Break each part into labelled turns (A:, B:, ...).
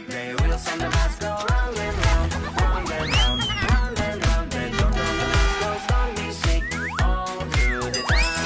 A: They wheels on the bus go round and round, round and round, round and round. The joke on the bus goes, don't be sick, all through the town.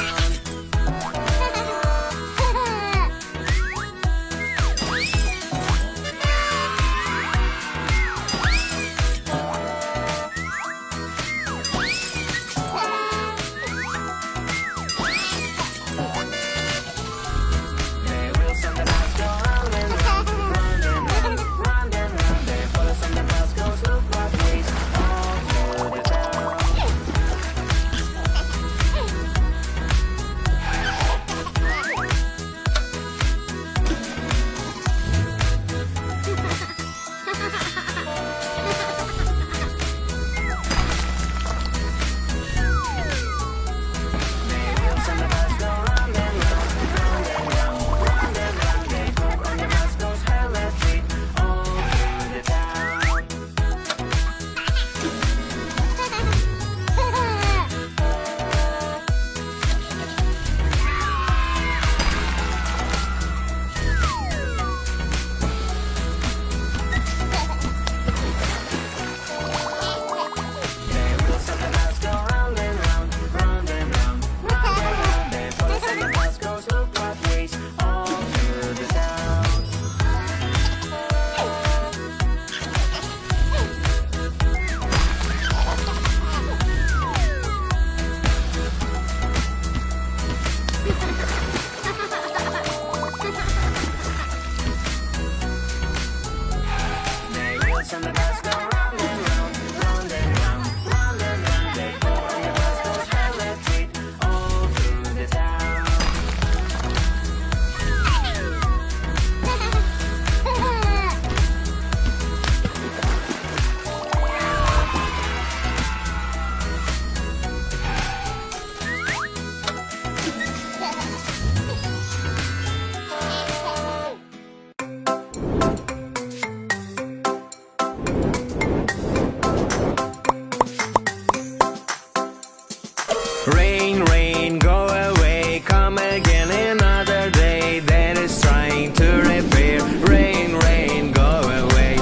A: Rain, rain, go away, come again another day that is trying to repair. Rain, rain, go away.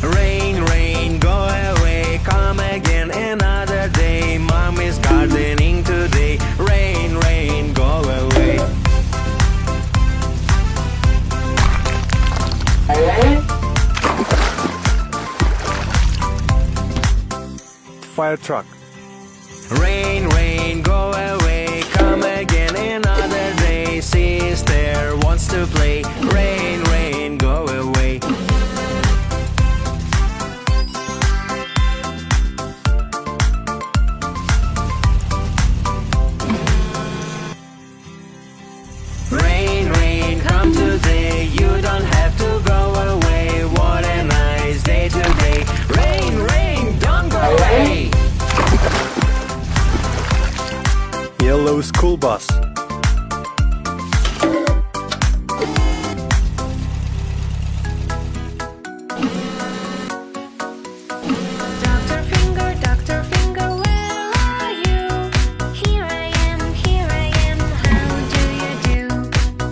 A: Rain, rain, go away, come again another day. Mom is gardening today. Rain, rain, go away. Fire truck. Rain, rain, go away, come again another day. Sister wants to play. Rain, rain, go away. Rain, rain, come today. You don't have to go away. What a nice day today. Rain, rain, don't go away. Yellow school bus.
B: Doctor Finger, where are you? Here I am, how do you do?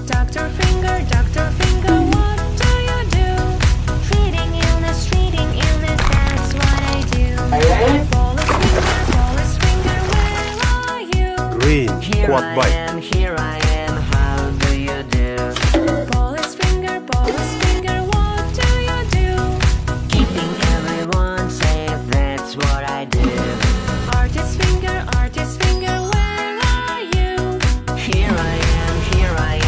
B: Doctor Finger, what do you do? Treating illness, that's what I do. Police finger, where are you?
C: Green, quad bike.
A: Here I am, how do you do?
B: Police finger, what do you do?
A: Keeping everyone safe, that's what I do.
B: Artist finger, where are you?
A: Here I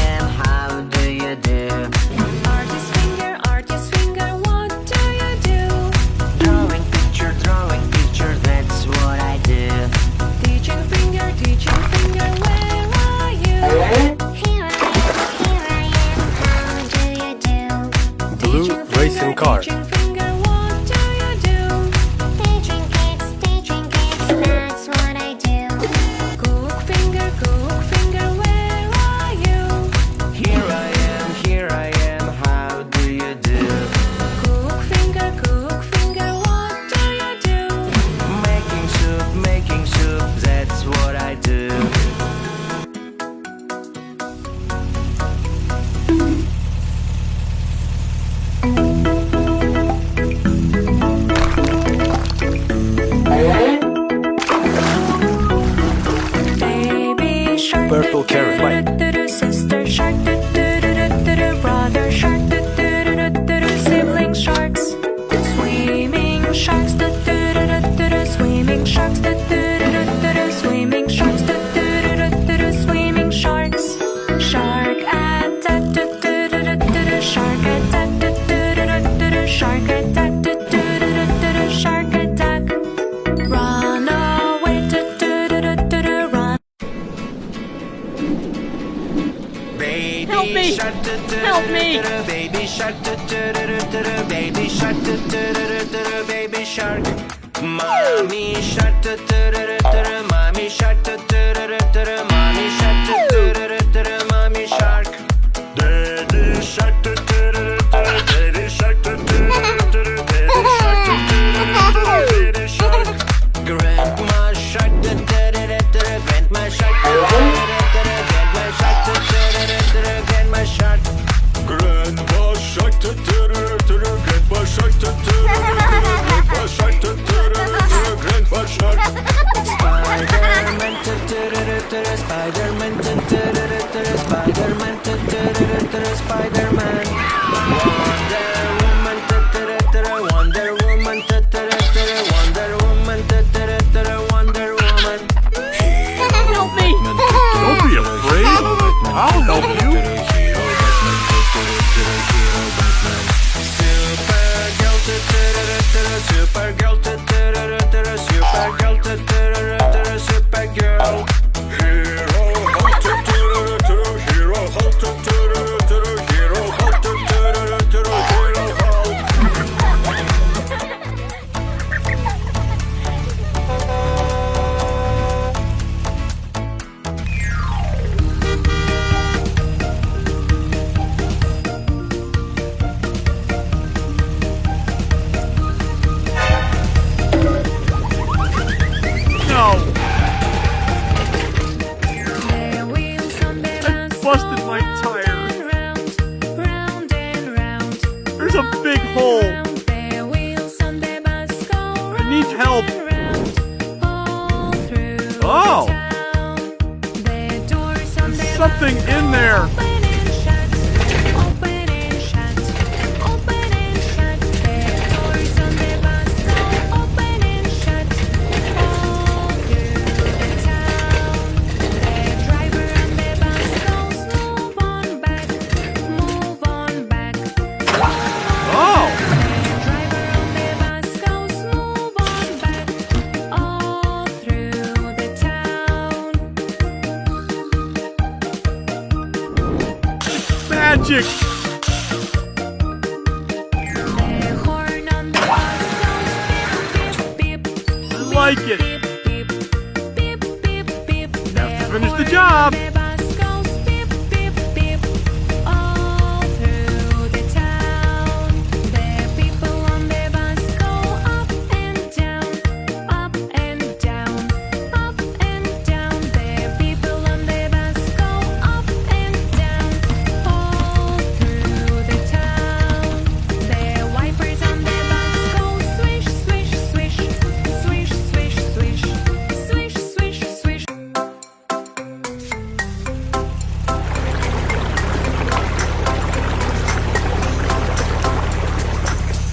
A: am, how do you do?
B: Artist finger, what do you do?
A: Drawing picture, that's what I do.
B: Teaching finger, where are you?
C: me! Help me!
A: Baby shark, baby shark, baby shark. Mommy shark, mommy shark, mommy shark, mommy shark. Daddy shark, daddy shark, daddy shark. Grandma shark, grandma shark, grandma shark, grandma shark. Grandma shark, grandma shark, grandma shark, grandma shark. Spider-Man, Spider-Man, Spider-Man, Spider-Man. Wonder Woman, Wonder Woman, Wonder Woman.
C: Help me!
D: Don't be afraid. I'll help you.
A: Supergirl, Supergirl. Hero Hulk, Hero Hulk, Hero Hulk, Hero Hulk.
D: No,
B: The wheels on the
D: I
B: bus
D: busted
B: go
D: my tire.
B: round and round.
D: There's a big hole.
B: Round. The wheels on the bus go
D: I need help.
B: round, all through
D: Oh.
B: the town. The doors on the
D: There's something
B: bus
D: in
B: go
D: there.
B: open and shut, open and shut, open and shut. The doors on the bus go open and shut, all through the town. The driver on the bus goes move on back, move on back.
D: Oh,
B: Driver on the bus goes move on back, all through the town.
D: magic.
B: The horn on the bus goes beep, beep, beep.
D: I like it.
B: Beep, beep, beep, beep, beep.
D: Have to finish the job.
B: The bus goes beep, beep, beep, all through the town. The people on the bus go up and down, up and down, up and down. The people on the bus go up and down, all through the town. The wipers on the bus go swish, swish, swish, swish, swish, swish, swish, swish, swish.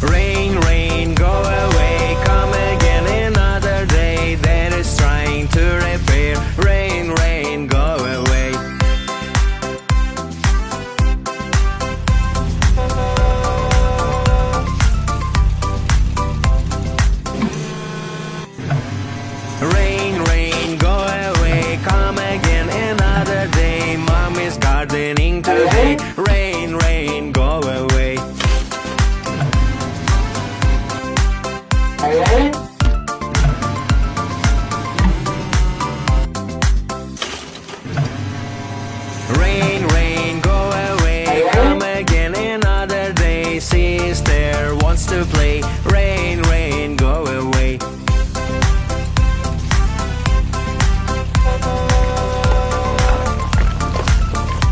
A: Rain, rain, go away, come again another day that is trying to repair. Rain, rain, go away. Rain, rain, go away, come again another day. Mom is gardening today. Rain, rain, go away.